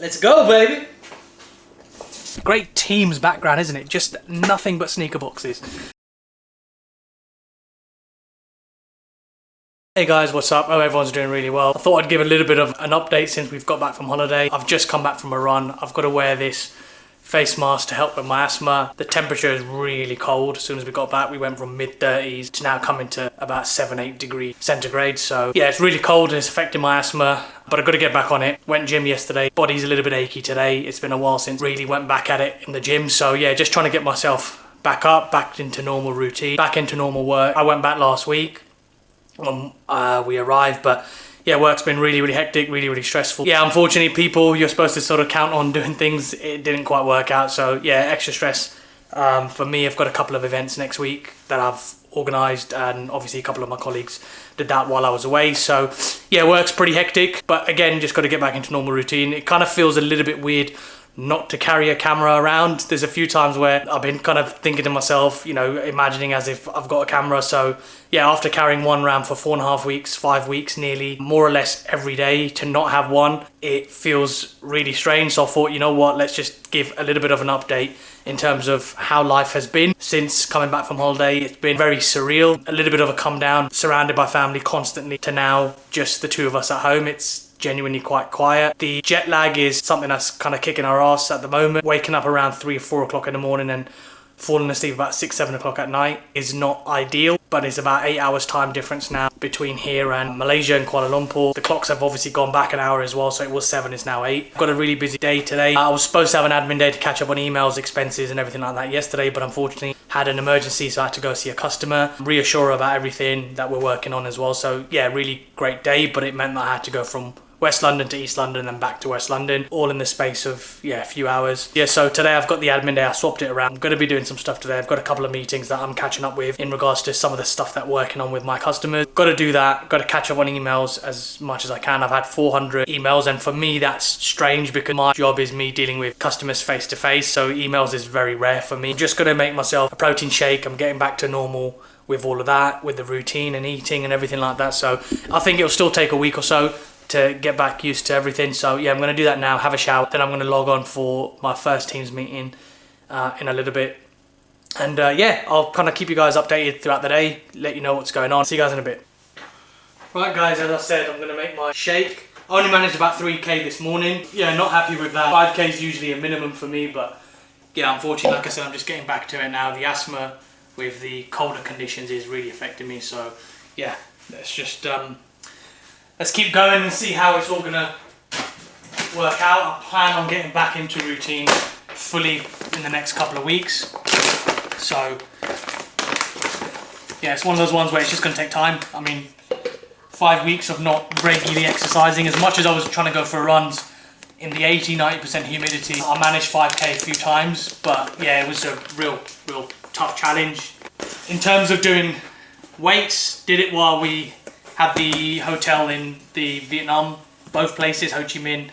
Let's go, baby! Great team's background, isn't it? Just nothing but sneaker boxes. Hey guys, what's up? Hope everyone's doing really well. I thought I'd give a little bit of an update since we've got back from holiday. I've just come back from a run. I've got to wear this face mask to help with my asthma. The temperature is really cold. As soon as we got back, we went from mid-30s to now coming to about 7-8 degrees centigrade. So yeah, it's really cold and it's affecting my asthma, but I've got to get back on it. Went gym yesterday. Body's a little bit achy today. It's been a while since really went back at it in the gym. So yeah, just trying to get myself back up, back into normal routine, back into normal work. I went back last week. We arrived, but yeah, work's been really hectic, really stressful. Yeah, unfortunately, people you're supposed to sort of count on doing things, it didn't quite work out. So yeah, extra stress for me. I've got a couple of events next week that I've organised, and obviously a couple of my colleagues did that while I was away. So yeah, work's pretty hectic, but again, just got to get back into normal routine. It kind of feels a little bit weird not to carry a camera around. There's a few times where I've been kind of thinking to myself, you know, imagining as if I've got a camera. So yeah, after carrying one around for 4.5 weeks, 5 weeks nearly, more or less every day, to not have one, it feels really strange. So I thought, you know what, let's just give a little bit of an update in terms of how life has been since coming back from holiday. It's been very surreal, a little bit of a come down, surrounded by family constantly, to now just the two of us at home. It's genuinely quite quiet. The jet lag is something that's kind of kicking our ass at the moment. Waking up around 3 or 4 o'clock in the morning and falling asleep about 6-7 o'clock at night is not ideal, but it's about 8 hours time difference now between here and Malaysia and Kuala Lumpur. The clocks have obviously gone back an hour as well, so it was 7, it's now 8. Got a really busy day today. I was supposed to have an admin day to catch up on emails, expenses and everything like that yesterday, but unfortunately had an emergency, so I had to go see a customer, reassure her about everything that we're working on as well. So yeah, really great day, but it meant that I had to go from West London to East London and then back to West London, all in the space of, yeah, a few hours. Yeah, so today I've got the admin day, I swapped it around. I'm going to be doing some stuff today. I've got a couple of meetings that I'm catching up with in regards to some of the stuff that I'm working on with my customers. Got to do that, got to catch up on emails as much as I can. I've had 400 emails, and for me that's strange because my job is me dealing with customers face to face, so emails is very rare for me. I'm just going to make myself a protein shake. I'm getting back to normal with all of that, with the routine and eating and everything like that. So I think it'll still take a week or so to get back used to everything. So yeah, I'm going to do that now, have a shower, then I'm going to log on for my first teams meeting in a little bit. And yeah, I'll kind of keep you guys updated throughout the day, let you know what's going on. See you guys in a bit. Right guys, as I said, I'm going to make my shake. I only managed about 3k this morning. Yeah, not happy with that. 5k is usually a minimum for me, but yeah, unfortunately, like I said, I'm just getting back to it now. The asthma with the colder conditions is really affecting me. So yeah, let's just let's keep going and see how it's all gonna work out. I plan on getting back into routine fully in the next couple of weeks. So yeah, it's one of those ones where it's just gonna take time. I mean, 5 weeks of not regularly exercising. As much as I was trying to go for runs in the 80-90% humidity, I managed 5k a few times, but yeah, it was a real tough challenge. In terms of doing weights, did it while we had the hotel in the Vietnam, both places, Ho Chi Minh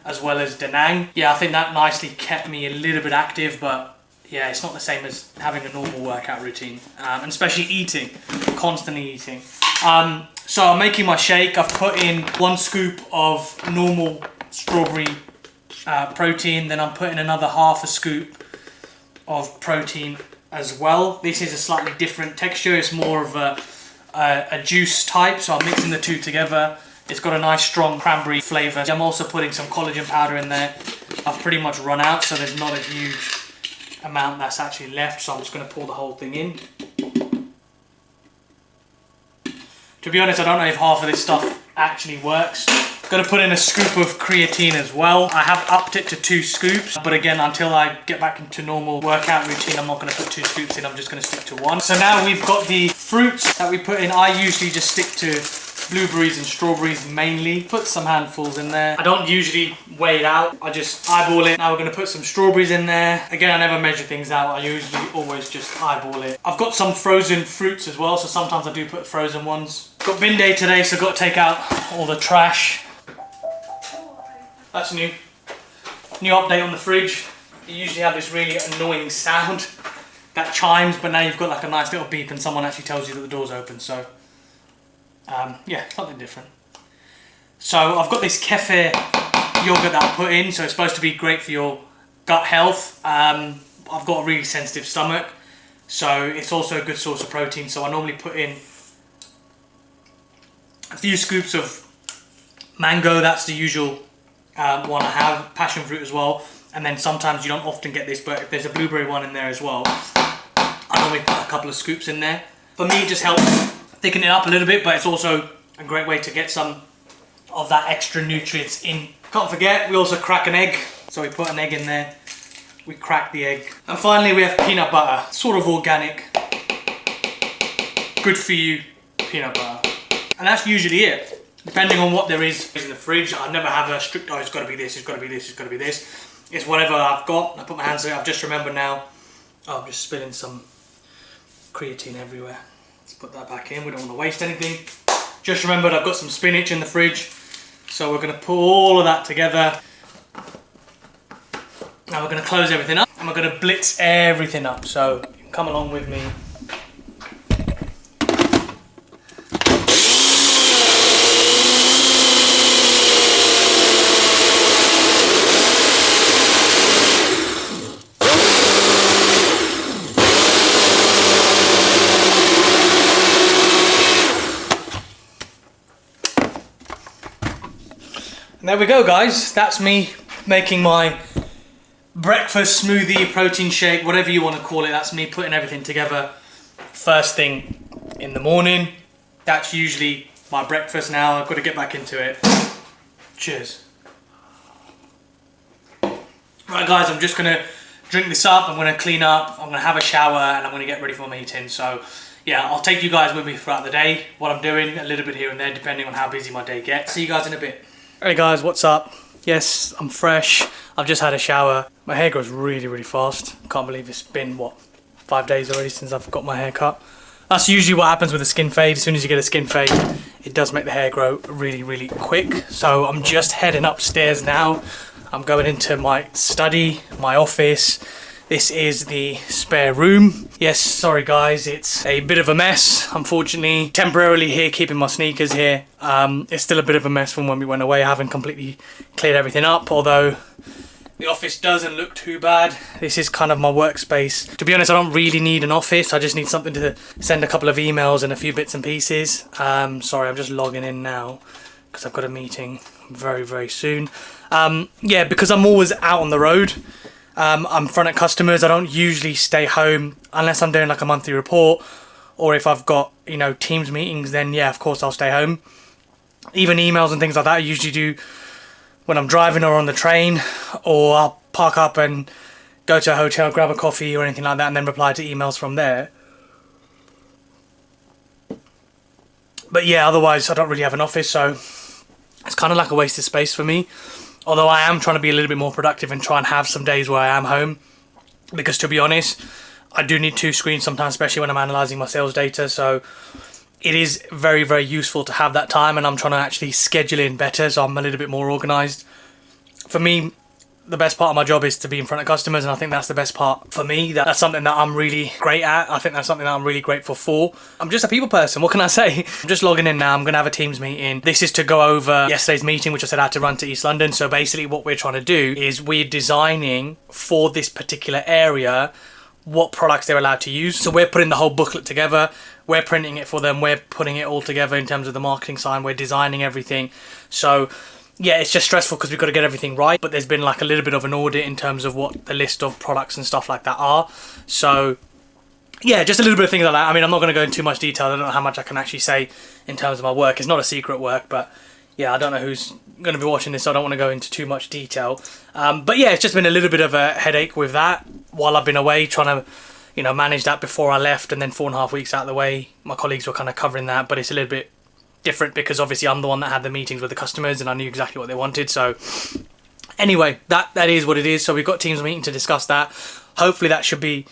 as well as Da Nang. Yeah, I think that nicely kept me a little bit active, but yeah, it's not the same as having a normal workout routine, and especially eating, constantly eating. So I'm making my shake. I've put in 1 scoop of normal strawberry protein, then I'm putting another half a scoop of protein as well. This is a slightly different texture. It's more of a juice type, so I'm mixing the two together. It's got a nice strong cranberry flavour. I'm also putting some collagen powder in there. I've pretty much run out, so there's not a huge amount that's actually left, so I'm just going to pour the whole thing in. To be honest, I don't know if half of this stuff actually works. Going to put in a scoop of creatine as well. I have upped it to 2 scoops, but again, until I get back into normal workout routine, I'm not going to put 2 scoops in, I'm just going to stick to 1. So now we've got the fruits that we put in. I usually just stick to blueberries and strawberries mainly. Put some handfuls in there. I don't usually weigh it out, I just eyeball it. Now we're going to put some strawberries in there. Again, I never measure things out, I usually always just eyeball it. I've got some frozen fruits as well, so sometimes I do put frozen ones. Got bin day today, so got to take out all the trash. That's new update on the fridge. You usually have this really annoying sound that chimes, but now you've got like a nice little beep and someone actually tells you that the door's open, so yeah, something different. So I've got this kefir yogurt that I put in, so it's supposed to be great for your gut health. I've got a really sensitive stomach, so it's also a good source of protein. So I normally put in a few scoops of mango, that's the usual one I have, passion fruit as well, and then sometimes you don't often get this, but if there's a blueberry one in there as well, I normally put a couple of scoops in there. For me, it just helps thicken it up a little bit, but it's also a great way to get some of that extra nutrients in. Can't forget, we also crack an egg, so we put an egg in there, we crack the egg. And finally we have peanut butter, sort of organic, good for you peanut butter. And that's usually it. Depending on what there is in the fridge, I never have a strict, oh, it's got to be this, it's got to be this, it's got to be this. It's whatever I've got. I put my hands in it. I've just remembered now. Oh, I'm just spilling some creatine everywhere. Let's put that back in. We don't want to waste anything. Just remembered I've got some spinach in the fridge. So we're going to put all of that together. Now we're going to close everything up and we're going to blitz everything up. So you can come along with me. And there we go, guys. That's me making my breakfast smoothie, protein shake, whatever you want to call it. That's me putting everything together first thing in the morning. That's usually my breakfast now. I've got to get back into it. Cheers. Right, guys, I'm just going to drink this up. I'm going to clean up. I'm going to have a shower and I'm going to get ready for my meeting. So, yeah, I'll take you guys with me throughout the day. What I'm doing, a little bit here and there, depending on how busy my day gets. See you guys in a bit. Hey guys, what's up? Yes, I'm fresh. I've just had a shower. My hair grows really, really fast. Can't believe it's been, what, 5 days already since I've got my hair cut. That's usually what happens with a skin fade. As soon as you get a skin fade, it does make the hair grow really, really quick. So I'm just heading upstairs now. I'm going into my study, my office. This is the spare room. Yes, sorry guys, it's a bit of a mess. Unfortunately, temporarily here, keeping my sneakers here. It's still a bit of a mess from when we went away. I haven't completely cleared everything up, although the office doesn't look too bad. This is kind of my workspace. To be honest, I don't really need an office. I just need something to send a couple of emails and a few bits and pieces. Sorry, I'm just logging in now because I've got a meeting very, very soon. Yeah, because I'm always out on the road. I'm front of customers. I don't usually stay home unless I'm doing like a monthly report, or if I've got, you know, Teams meetings, then yeah, of course I'll stay home. Even emails and things like that I usually do when I'm driving or on the train, or I'll park up and go to a hotel, grab a coffee or anything like that, and then reply to emails from there. But yeah, otherwise I don't really have an office, so it's kind of like a waste of space for me. Although I am trying to be a little bit more productive and try and have some days where I am home. Because to be honest, I do need two screens sometimes, especially when I'm analysing my sales data. So it is very, very useful to have that time, and I'm trying to actually schedule in better so I'm a little bit more organised. For me, the best part of my job is to be in front of customers, and I think that's the best part for me. That's something that I'm really great at. I think that's something that I'm really grateful for. I'm just a people person, what can I say? I'm just logging in now. I'm going to have a Teams meeting. This is to go over yesterday's meeting, which I said I had to run to East London. So basically what we're trying to do is we're designing for this particular area what products they're allowed to use. So we're putting the whole booklet together. We're printing it for them. We're putting it all together in terms of the marketing side. We're designing everything. So yeah, it's just stressful because we've got to get everything right, but there's been like a little bit of an audit in terms of what the list of products and stuff like that are. So yeah, just a little bit of things like that. I mean, I'm not going to go into too much detail. I don't know how much I can actually say in terms of my work. It's not a secret work, but yeah, I don't know who's going to be watching this, so I don't want to go into too much detail. But yeah, it's just been a little bit of a headache with that while I've been away, trying to, you know, manage that before I left, and then 4.5 weeks out of the way, my colleagues were kind of covering that, but it's a little bit different because obviously I'm the one that had the meetings with the customers and I knew exactly what they wanted. So anyway, that is what it is. So we've got Teams meeting to discuss that. Hopefully that should be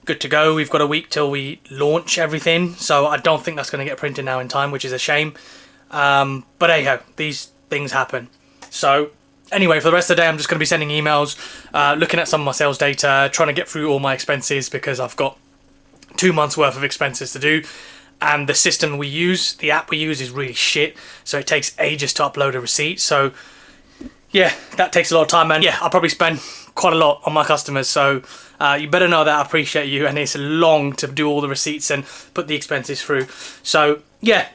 good to go. We've got a week till we launch everything, so I don't think that's going to get printed now in time, which is a shame. But hey ho, these things happen. So anyway, for the rest of the day I'm just going to be sending emails, looking at some of my sales data, trying to get through all my expenses because I've got 2 months worth of expenses to do. And the system we use, the app we use, is really shit. So it takes ages to upload a receipt. So yeah, that takes a lot of time, and yeah, I'll probably spend quite a lot on my customers, so you better know that I appreciate you, and it's long to do all the receipts and put the expenses through. So yeah,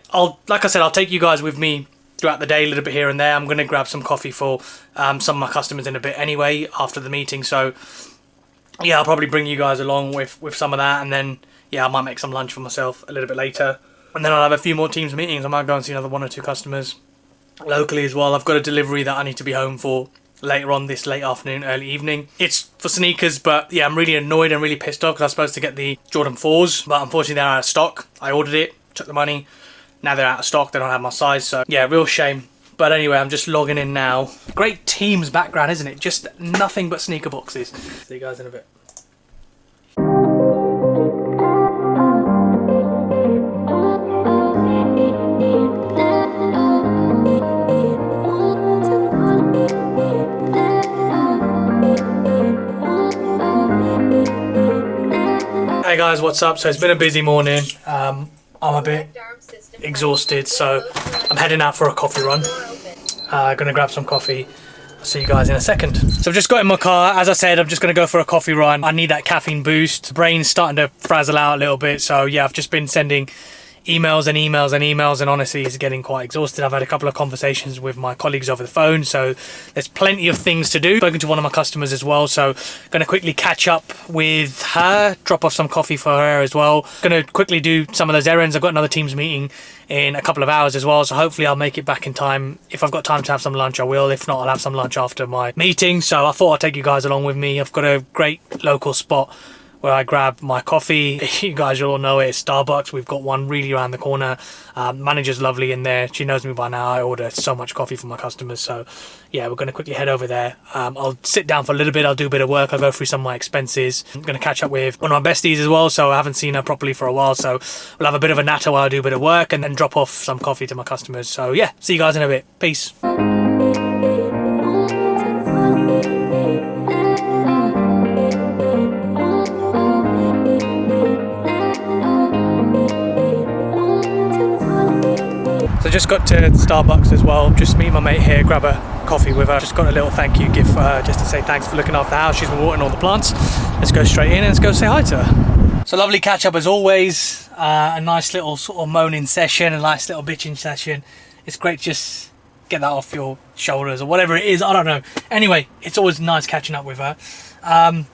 like I said, I'll take you guys with me throughout the day, a little bit here and there. I'm going to grab some coffee for some of my customers in a bit anyway after the meeting, so yeah, I'll probably bring you guys along with some of that, and then yeah, I might make some lunch for myself a little bit later, and then I'll have a few more Teams meetings. I might go and see another 1 or 2 customers locally as well. I've got a delivery that I need to be home for later on this late afternoon, early evening. It's for sneakers, but yeah, I'm really annoyed and really pissed off because I was supposed to get the Jordan 4s, but unfortunately they're out of stock. I ordered it, took the money, now they're out of stock, they don't have my size, so yeah, real shame. But anyway, I'm just logging in now. Great Teams background, isn't it? Just nothing but sneaker boxes. See you guys in a bit. Hey guys, what's up? So it's been a busy morning. I'm a bit exhausted, so I'm heading out for a coffee run. Gonna grab some coffee. I'll see you guys in a second. So I've just got in my car. As I said, I'm just gonna go for a coffee run. I need that caffeine boost. Brain's starting to frazzle out a little bit, so yeah, I've just been sending emails and emails and emails, and honestly it's getting quite exhausted. I've had a couple of conversations with my colleagues over the phone, so there's plenty of things to do. Spoken to one of my customers as well, so gonna quickly catch up with her, drop off some coffee for her as well. Gonna quickly do some of those errands. I've got another Teams meeting in a couple of hours as well, so hopefully I'll make it back in time. If I've got time to have some lunch, I will. If not, I'll have some lunch after my meeting. So I thought I'd take you guys along with me. I've got a great local spot where I grab my coffee. You guys all know it, it's Starbucks. We've got one really around the corner. Manager's lovely in there. She knows me by now. I order so much coffee for my customers. So yeah, we're going to quickly head over there. I'll sit down for a little bit. I'll do a bit of work. I'll go through some of my expenses. I'm going to catch up with one of my besties as well. So I haven't seen her properly for a while. So we'll have a bit of a natter while I do a bit of work and then drop off some coffee to my customers. So yeah, see you guys in a bit. Peace. So just got to Starbucks as well, just meet my mate here, grab a coffee with her. Just got a little thank you gift for her, just to say thanks for looking after the house. She's been watering all the plants. Let's go straight in and let's go say hi to her. So lovely catch up as always, a nice little sort of moaning session, a nice little bitching session. It's great to just get that off your shoulders or whatever it is, I don't know. Anyway, it's always nice catching up with her.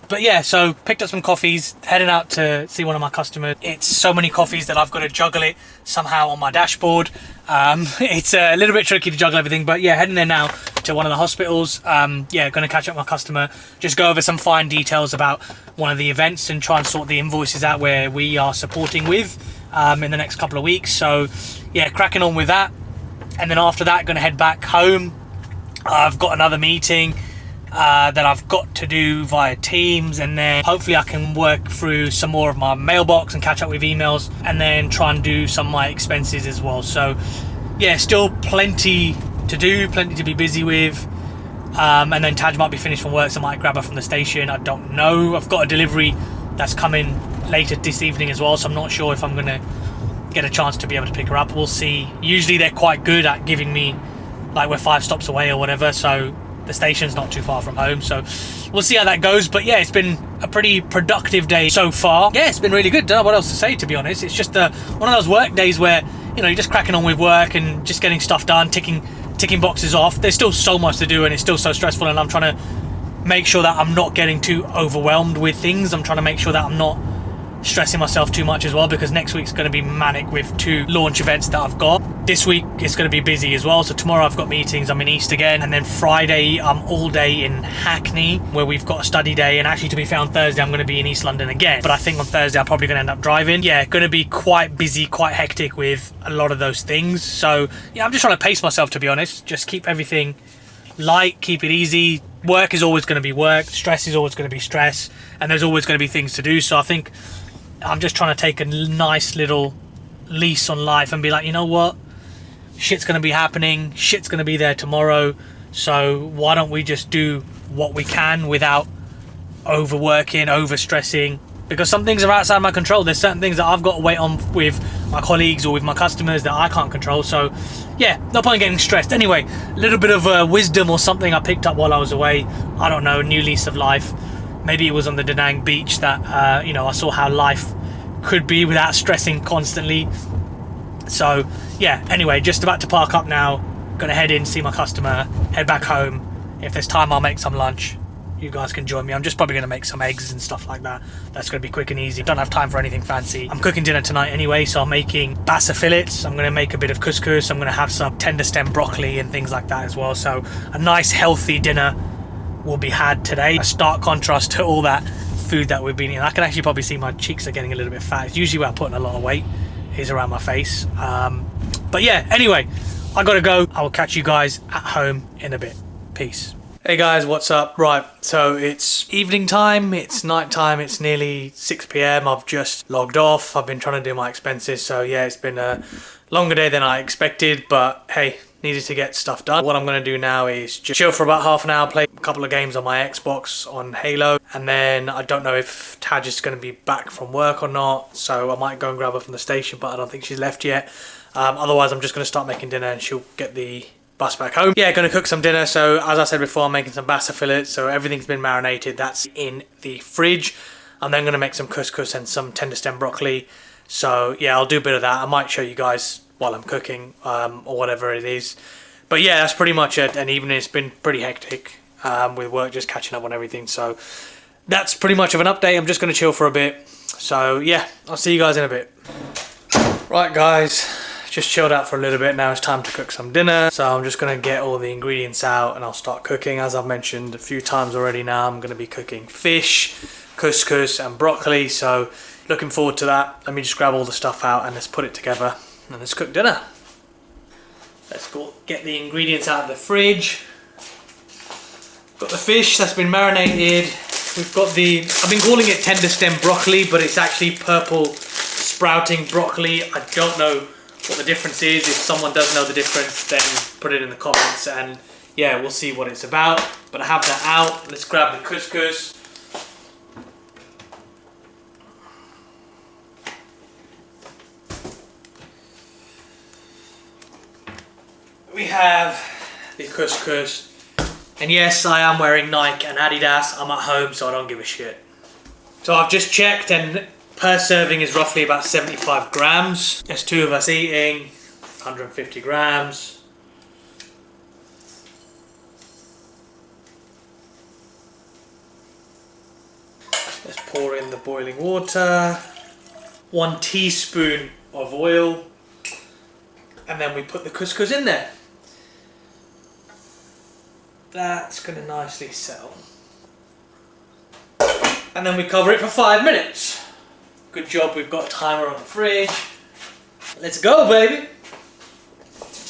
But yeah, so picked up some coffees, heading out to see one of my customers. It's so many coffees that I've got to juggle it somehow on my dashboard. It's a little bit tricky to juggle everything, but yeah, heading there now to one of the hospitals. Yeah, going to catch up with my customer, just go over some fine details about one of the events and try and sort the invoices out where we are supporting with in the next couple of weeks. So yeah, cracking on with that. And then after that, going to head back home. I've got another meeting that I've got to do via Teams, and then hopefully I can work through some more of my mailbox and catch up with emails, and then try and do some of my expenses as well. So yeah, still plenty to do, plenty to be busy with. And then Taj might be finished from work, so I might grab her from the station. I don't know. I've got a delivery that's coming later this evening as well, so I'm not sure if I'm gonna get a chance to be able to pick her up. We'll see. Usually they're quite good at giving me, like, we're 5 stops away or whatever, so the station's not too far from home, so we'll see how that goes. But yeah, it's been a pretty productive day so far. Yeah, it's been really good. Don't know what else to say, to be honest. It's just one of those work days where, you know, you're just cracking on with work and just getting stuff done, ticking boxes off. There's still so much to do and it's still so stressful, and I'm trying to make sure that I'm not getting too overwhelmed with things. I'm trying to make sure that I'm not stressing myself too much as well, because next week's going to be manic with 2 launch events that I've got. This week it's going to be busy as well, so tomorrow I've got meetings. I'm in East again, and then Friday I'm all day in Hackney where we've got a study day, and actually, to be fair, on Thursday I'm going to be in East London again, but I think on Thursday I'm probably going to end up driving. Yeah, going to be quite busy, quite hectic with a lot of those things. So yeah, I'm just trying to pace myself, to be honest. Just keep everything light, keep it easy. Work is always going to be work, stress is always going to be stress, and there's always going to be things to do. So I think I'm just trying to take a nice little lease on life and be like, you know what, shit's going to be happening, shit's going to be there tomorrow, so why don't we just do what we can without overworking, overstressing, because some things are outside my control. There's certain things that I've got to wait on with my colleagues or with my customers that I can't control. So yeah, no point in getting stressed. Anyway, a little bit of wisdom or something I picked up while I was away. I don't know, new lease of life. Maybe it was on the Da Nang beach that you know, I saw how life could be without stressing constantly. So yeah, anyway, just about to park up now, gonna head in, see my customer, head back home. If there's time, I'll make some lunch. You guys can join me. I'm just probably gonna make some eggs and stuff like that. That's gonna be quick and easy. Don't have time for anything fancy. I'm cooking dinner tonight anyway, so I'm making bassa fillets. I'm gonna make a bit of couscous. I'm gonna have some tender stem broccoli and things like that as well. So a nice healthy dinner will be had today. A stark contrast to all that food that we've been eating. I can actually probably see my cheeks are getting a little bit fat. It's usually where I'm putting a lot of weight, is around my face. But yeah, anyway, I gotta go. I will catch you guys at home in a bit. Peace. Hey guys, what's up? Right, so it's evening time, it's night time, it's nearly 6 p.m. I've just logged off. I've been trying to do my expenses, so yeah, it's been a longer day than I expected, but hey, needed to get stuff done. What I'm going to do now is just chill for about half an hour, play a couple of games on my Xbox on Halo, and then I don't know if Taj is going to be back from work or not, so I might go and grab her from the station, but I don't think she's left yet. Otherwise, I'm just going to start making dinner and she'll get the bus back home. Yeah, going to cook some dinner. So as I said before, I'm making some bassa fillets, so everything's been marinated. That's in the fridge. I'm then going to make some couscous and some tender stem broccoli. So yeah, I'll do a bit of that. I might show you guys while I'm cooking or whatever it is. But yeah, that's pretty much it. An evening. It's been pretty hectic with work, just catching up on everything. So that's pretty much of an update. I'm just going to chill for a bit. So yeah, I'll see you guys in a bit. Right guys, just chilled out for a little bit. Now it's time to cook some dinner. So I'm just going to get all the ingredients out and I'll start cooking. As I've mentioned a few times already now, I'm going to be cooking fish, couscous and broccoli. So looking forward to that. Let me just grab all the stuff out and let's put it together and let's cook dinner. Let's go get the ingredients out of the fridge. Got the fish that's been marinated. We've got the, I've been calling it tender stem broccoli, but it's actually purple sprouting broccoli. I don't know what the difference is. If someone does know the difference, then put it in the comments and yeah, we'll see what it's about. But I have that out. Let's grab the couscous. We have the couscous. And yes, I am wearing Nike and Adidas. I'm at home, so I don't give a shit. So I've just checked and per serving is roughly about 75 grams. There's two of us eating, 150 grams. Let's pour in the boiling water. 1 teaspoon of oil. And then we put the couscous in there. That's going to nicely settle. And then we cover it for 5 minutes. Good job, we've got a timer on the fridge. Let's go, baby.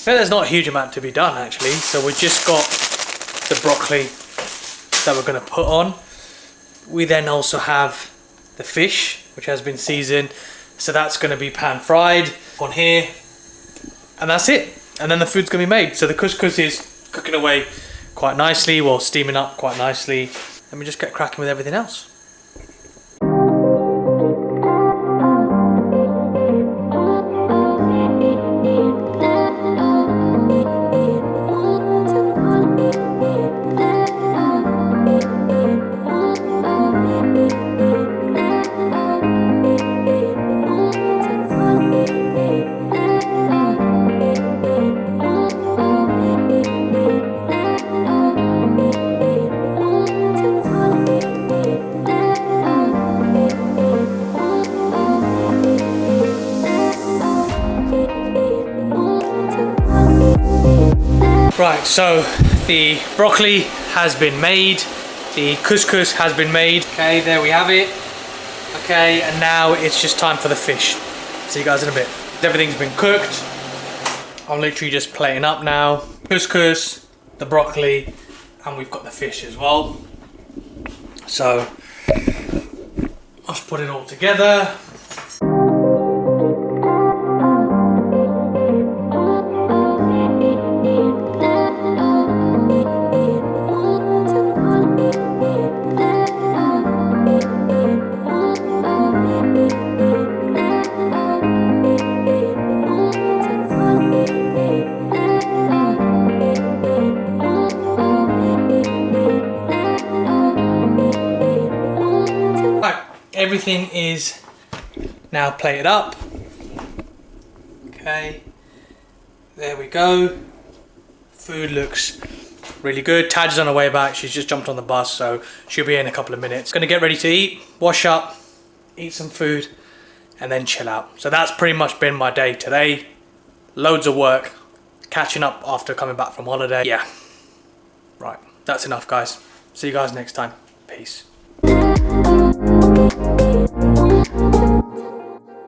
Well, there's not a huge amount to be done actually. So we've just got the broccoli that we're going to put on. We then also have the fish, which has been seasoned. So that's going to be pan fried on here. And that's it. And then the food's going to be made. So the couscous is cooking away quite nicely, well, steaming up quite nicely. Let me just get cracking with everything else. Right, so the broccoli has been made, the couscous has been made. Okay, there we have it. Okay, and now it's just time for the fish. See you guys in a bit. Everything's been cooked. I'm literally just plating up now. Couscous, the broccoli, and we've got the fish as well. So, let's put it all together. everything is now plated up. Okay, there we go. Food looks really good. Taj is on her way back. She's just jumped on the bus, so she'll be in a couple of minutes. Gonna get ready to eat, wash up, eat some food, and then chill out. So that's pretty much been my day today. Loads of work, catching up after coming back from holiday. Yeah, right, that's enough guys. See you guys next time. Peace.